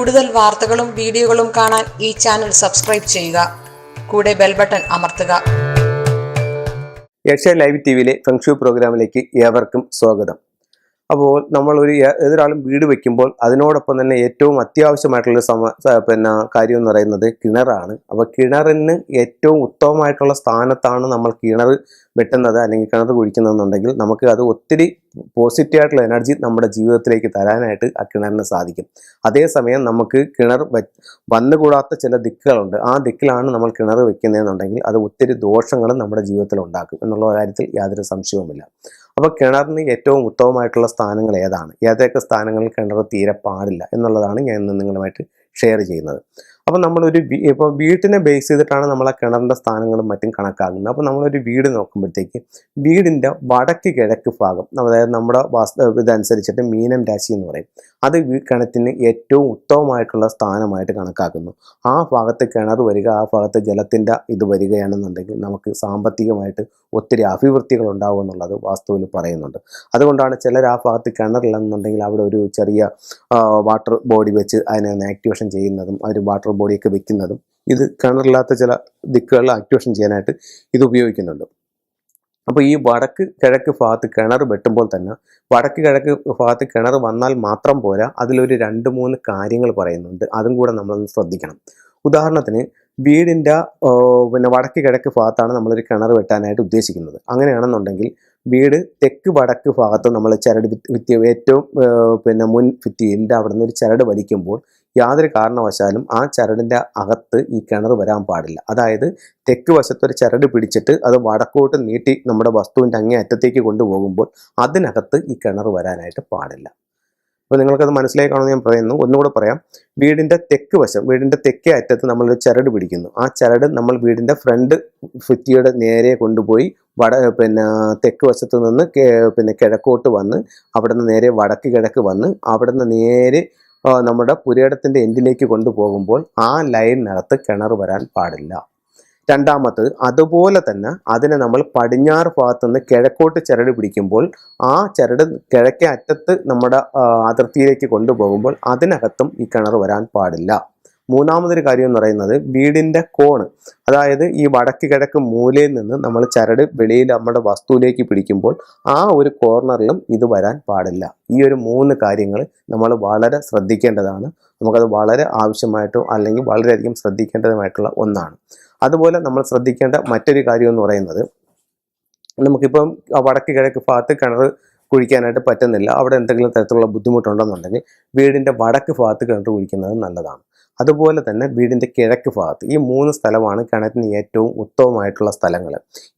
കൂടുതൽ വാർത്തകളും വീഡിയോകളും കാണാൻ ഈ ചാനൽ സബ്സ്ക്രൈബ് ചെയ്യുക. കൂടെ ബെൽ ബട്ടൺ അമർത്തുക. ഏഷ്യ ലൈവ് ടിവിയിലെ ഫെങ്ഷു പ്രോഗ്രാമിലേക്ക് ഏവർക്കും സ്വാഗതം. അപ്പോൾ നമ്മൾ ഏതൊരാളും വീട് വെക്കുമ്പോൾ അതിനോടൊപ്പം തന്നെ ഏറ്റവും അത്യാവശ്യമായിട്ടുള്ള കാര്യം എന്ന് പറയുന്നത് കിണറാണ്. അപ്പോൾ കിണറിന് ഏറ്റവും ഉത്തമമായിട്ടുള്ള സ്ഥാനത്താണ് നമ്മൾ കിണർ വെട്ടുന്നത് അല്ലെങ്കിൽ കിണർ കുഴിക്കുന്നതെന്നുണ്ടെങ്കിൽ നമുക്ക് അത് ഒത്തിരി പോസിറ്റീവ് ആയിട്ടുള്ള എനർജി നമ്മുടെ ജീവിതത്തിലേക്ക് തരാനായിട്ട് ആ കിണറിന് സാധിക്കും. അതേസമയം നമുക്ക് കിണർ വന്നുകൂടാത്ത ചില ദിക്കുകളുണ്ട്. ആ ദിക്കിലാണ് നമ്മൾ കിണർ വെക്കുന്നതെന്നുണ്ടെങ്കിൽ അത് ഒത്തിരി ദോഷങ്ങളും നമ്മുടെ ജീവിതത്തിൽ ഉണ്ടാക്കും എന്നുള്ള കാര്യത്തിൽ യാതൊരു സംശയവുമില്ല. അപ്പോൾ കിണറിന് ഏറ്റവും ഉത്തമമായിട്ടുള്ള സ്ഥാനങ്ങൾ ഏതൊക്കെ സ്ഥാനങ്ങളിൽ കിണർ തീരെ പാടില്ല എന്നുള്ളതാണ് ഞാൻ ഇന്ന് നിങ്ങളുമായിട്ട് ഷെയർ ചെയ്യുന്നത്. അപ്പോൾ ഇപ്പോൾ വീട്ടിനെ ബേസ് ചെയ്തിട്ടാണ് നമ്മൾ ആ കിണറിൻ്റെ സ്ഥാനങ്ങളും മറ്റും കണക്കാക്കുന്നത്. അപ്പോൾ നമ്മളൊരു വീട് നോക്കുമ്പോഴത്തേക്ക് വീടിൻ്റെ വടക്ക് കിഴക്ക് ഭാഗം, അതായത് നമ്മുടെ ഇതനുസരിച്ചിട്ട് മീനം രാശി എന്ന് പറയും, അത് കിണറ്റിന് ഏറ്റവും ഉത്തമമായിട്ടുള്ള സ്ഥാനമായിട്ട് കണക്കാക്കുന്നു. ആ ഭാഗത്ത് കിണർ വരിക, ആ ഭാഗത്ത് ജലത്തിൻ്റെ ഇത് വരികയാണെന്നുണ്ടെങ്കിൽ നമുക്ക് സാമ്പത്തികമായിട്ട് ഒത്തിരി അഭിവൃദ്ധികൾ ഉണ്ടാവും എന്നുള്ളത് വാസ്തുവിൽ പറയുന്നുണ്ട്. അതുകൊണ്ടാണ് ചിലർ ആ ഭാഗത്ത് കിണറില്ലെന്നുണ്ടെങ്കിൽ അവിടെ ഒരു ചെറിയ വാട്ടർ ബോഡി വെച്ച് അതിനെ ആക്ടിവേഷൻ ചെയ്യുന്നതും ഒരു വാട്ടർ ബോഡിയൊക്കെ വെക്കുന്നതും ഇത് കിണറില്ലാത്ത ചില ദിക്കുകളിൽ ആക്ടിവേഷൻ ചെയ്യാനായിട്ട് ഇത് ഉപയോഗിക്കുന്നുണ്ട്. അപ്പോൾ ഈ വടക്ക് കിഴക്ക് ഭാഗത്ത് കിണർ വെട്ടുമ്പോൾ തന്നെ വടക്ക് കിഴക്ക് ഭാഗത്ത് കിണർ വന്നാൽ മാത്രം പോരാ, അതിലൊരു 2-3 കാര്യങ്ങൾ പറയുന്നുണ്ട്. അതും കൂടെ നമ്മളൊന്ന് ശ്രദ്ധിക്കണം. ഉദാഹരണത്തിന് വീടിൻ്റെ വടക്ക് കിഴക്ക് ഭാഗത്താണ് നമ്മളൊരു കിണർ വെട്ടാനായിട്ട് ഉദ്ദേശിക്കുന്നത്. അങ്ങനെയാണെന്നുണ്ടെങ്കിൽ വീട് തെക്ക് വടക്ക് ഭാഗത്ത് നമ്മൾ ചരട് ഏറ്റവും മുൻ ഭിത്തിയിൻ്റെ അവിടെ നിന്ന് ഒരു ചരട് വലിക്കുമ്പോൾ യാതൊരു കാരണവശാലും ആ ചരടിൻ്റെ അകത്ത് ഈ കിണർ വരാൻ പാടില്ല. അതായത് തെക്ക് വശത്തൊരു ചരട് പിടിച്ചിട്ട് അത് വടക്കോട്ട് നീട്ടി നമ്മുടെ വസ്തുവിൻ്റെ അങ്ങേ അറ്റത്തേക്ക് കൊണ്ടുപോകുമ്പോൾ അതിനകത്ത് ഈ കിണർ വരാനായിട്ട് പാടില്ല. അപ്പോൾ നിങ്ങൾക്കത് മനസ്സിലായി കാണുമെന്ന് ഞാൻ പറയുന്നു. ഒന്നുകൂടെ പറയാം. വീടിൻ്റെ തെക്ക് വശം, വീടിൻ്റെ തെക്കേ അറ്റത്ത് നമ്മളൊരു ചരട് പിടിക്കുന്നു. ആ ചരട് നമ്മൾ വീടിൻ്റെ ഫ്രണ്ട് ഭിത്തിയുടെ നേരെ കൊണ്ടുപോയി തെക്ക് വശത്ത് നിന്ന് കിഴക്കോട്ട് വന്ന് അവിടെ നിന്ന് നേരെ വടക്ക് കിഴക്ക് വന്ന് അവിടെ നിന്ന് നേരെ നമ്മുടെ പുരയിടത്തിൻ്റെ എൻഡിലേക്ക് കൊണ്ടുപോകുമ്പോൾ ആ ലൈനിനകത്ത് കിണർ വരാൻ പാടില്ല. രണ്ടാമത് അതുപോലെ തന്നെ അതിനെ നമ്മൾ പടിഞ്ഞാറ് ഭാഗത്തുനിന്ന് കിഴക്കോട്ട് ചരട് പിടിക്കുമ്പോൾ ആ ചരട് കിഴക്കേ അറ്റത്ത് നമ്മുടെ അതിർത്തിയിലേക്ക് കൊണ്ടുപോകുമ്പോൾ അതിനകത്തും ഈ കിണർ വരാൻ പാടില്ല. മൂന്നാമതൊരു കാര്യം എന്ന് പറയുന്നത് വീടിൻ്റെ കോണ്, അതായത് ഈ വടക്ക് കിഴക്ക് മൂലയിൽ നിന്ന് നമ്മൾ ചരട് വെളിയിൽ നമ്മുടെ വസ്തുവിലേക്ക് പിടിക്കുമ്പോൾ ആ ഒരു കോർണറിലും ഇത് വരാൻ പാടില്ല. ഈ ഒരു 3 കാര്യങ്ങൾ നമ്മൾ വളരെ ശ്രദ്ധിക്കേണ്ടതാണ്. നമുക്കത് വളരെ ആവശ്യമായിട്ടോ അല്ലെങ്കിൽ വളരെയധികം ശ്രദ്ധിക്കേണ്ടതുമായിട്ടുള്ള ഒന്നാണ്. അതുപോലെ നമ്മൾ ശ്രദ്ധിക്കേണ്ട മറ്റൊരു കാര്യം എന്ന് പറയുന്നത്, നമുക്കിപ്പം വടക്ക് കിഴക്ക് ഭാഗത്ത് കിണർ കുഴിക്കാനായിട്ട് പറ്റുന്നില്ല, അവിടെ എന്തെങ്കിലും തരത്തിലുള്ള ബുദ്ധിമുട്ടുണ്ടെന്നുണ്ടെങ്കിൽ വീടിൻ്റെ വടക്ക് ഭാഗത്ത് കിണർ കുഴിക്കുന്നത് നല്ലതാണ്. അതുപോലെ തന്നെ വീടിൻ്റെ കിഴക്ക് ഭാഗത്ത്, ഈ 3 സ്ഥലമാണ് കിണറ്റിന് ഏറ്റവും ഉത്തമമായിട്ടുള്ള സ്ഥലങ്ങൾ.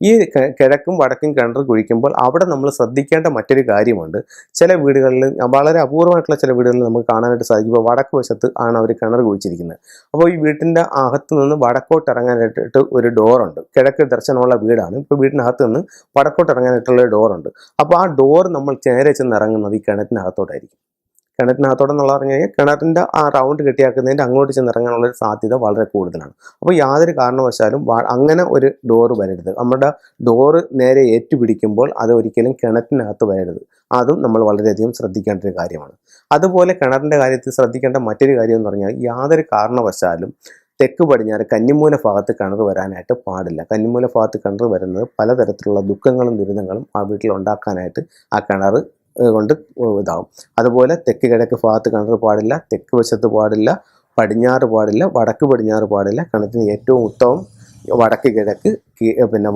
ഈ കിഴക്കും വടക്കും കിണർ കുഴിക്കുമ്പോൾ അവിടെ നമ്മൾ ശ്രദ്ധിക്കേണ്ട മറ്റൊരു കാര്യമുണ്ട്. ചില വീടുകളിൽ, വളരെ അപൂർവമായിട്ടുള്ള ചില വീടുകളിൽ നമുക്ക് കാണാനായിട്ട് സാധിക്കും, വടക്ക് വശത്ത് ആണ് അവർ കിണർ കുഴിച്ചിരിക്കുന്നത്. അപ്പോൾ ഈ വീട്ടിൻ്റെ അകത്ത് നിന്ന് വടക്കോട്ട് ഇറങ്ങാനായിട്ട് ഒരു ഡോറുണ്ട്. കിഴക്ക് ദർശനമുള്ള വീടാണ്. ഇപ്പോൾ വീടിനകത്ത് നിന്ന് വടക്കോട്ട് ഇറങ്ങാനായിട്ടുള്ള ഡോറുണ്ട്. അപ്പോൾ ആ ഡോർ നമ്മൾ നേരെ ചെന്ന് ഇറങ്ങുന്നത് ഈ കിണറ്റിനകത്തോട്ടായിരിക്കും. കിണറ്റിനകത്തോടെന്നുള്ള പറഞ്ഞു കഴിഞ്ഞാൽ കിണറ്റിൻ്റെ ആ റൗണ്ട് കെട്ടിയാക്കുന്നതിൻ്റെ അങ്ങോട്ട് ചെന്നിറങ്ങാനുള്ള ഒരു സാധ്യത വളരെ കൂടുതലാണ്. അപ്പോൾ യാതൊരു കാരണവശാലും അങ്ങനെ ഒരു ഡോറ് വരരുത്. നമ്മുടെ ഡോറ് നേരെ ഏറ്റുപിടിക്കുമ്പോൾ അത് ഒരിക്കലും കിണറ്റിനകത്ത് വരരുത്. അതും നമ്മൾ വളരെയധികം ശ്രദ്ധിക്കേണ്ട ഒരു കാര്യമാണ്. അതുപോലെ കിണറിൻ്റെ കാര്യത്തിൽ ശ്രദ്ധിക്കേണ്ട മറ്റൊരു കാര്യം എന്ന് പറഞ്ഞാൽ യാതൊരു കാരണവശാലും തെക്ക് പടിഞ്ഞാറ് കന്നിമൂല ഭാഗത്ത് കിണർ വരാനായിട്ട് പാടില്ല. കന്നിമൂല ഭാഗത്ത് കിണർ വരുന്നത് പലതരത്തിലുള്ള ദുഃഖങ്ങളും ദുരിതങ്ങളും ആ വീട്ടിൽ ഉണ്ടാക്കാനായിട്ട് ആ കിണർ കൊണ്ട് ഇതാവും. അതുപോലെ തെക്ക് കിഴക്ക് ഭാഗത്ത് കിണർ പാടില്ല, തെക്ക് വശത്ത് പാടില്ല, പടിഞ്ഞാറ് പാടില്ല, വടക്ക് പടിഞ്ഞാറ് പാടില്ല. കിണറ്റിന് ഏറ്റവും ഉത്തമം വടക്ക് കിഴക്ക്,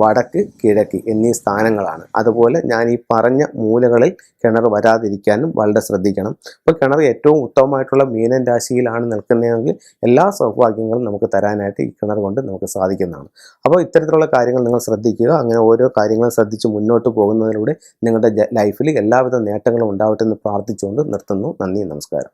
വടക്ക് കിഴക്ക് എന്നീ സ്ഥാനങ്ങളാണ്. അതുപോലെ ഞാൻ ഈ പറഞ്ഞ മൂലകളിൽ കിണർ വരാതിരിക്കാനും വളരെ ശ്രദ്ധിക്കണം. അപ്പോൾ കിണർ ഏറ്റവും ഉത്തമമായിട്ടുള്ള മീനൻ രാശിയിലാണ് നിൽക്കുന്നതെങ്കിൽ എല്ലാ സൗഭാഗ്യങ്ങളും നമുക്ക് തരാനായിട്ട് ഈ കിണർ കൊണ്ട് നമുക്ക് സാധിക്കുന്നതാണ്. അപ്പോൾ ഇത്തരത്തിലുള്ള കാര്യങ്ങൾ നിങ്ങൾ ശ്രദ്ധിക്കുക. അങ്ങനെ ഓരോ കാര്യങ്ങളും ശ്രദ്ധിച്ച് മുന്നോട്ട് പോകുന്നതിലൂടെ നിങ്ങളുടെ ലൈഫിൽ എല്ലാവിധ നേട്ടങ്ങളും ഉണ്ടാവട്ടെ എന്ന് പ്രാർത്ഥിച്ചുകൊണ്ട് നിർത്തുന്നു. നന്ദി, നമസ്കാരം.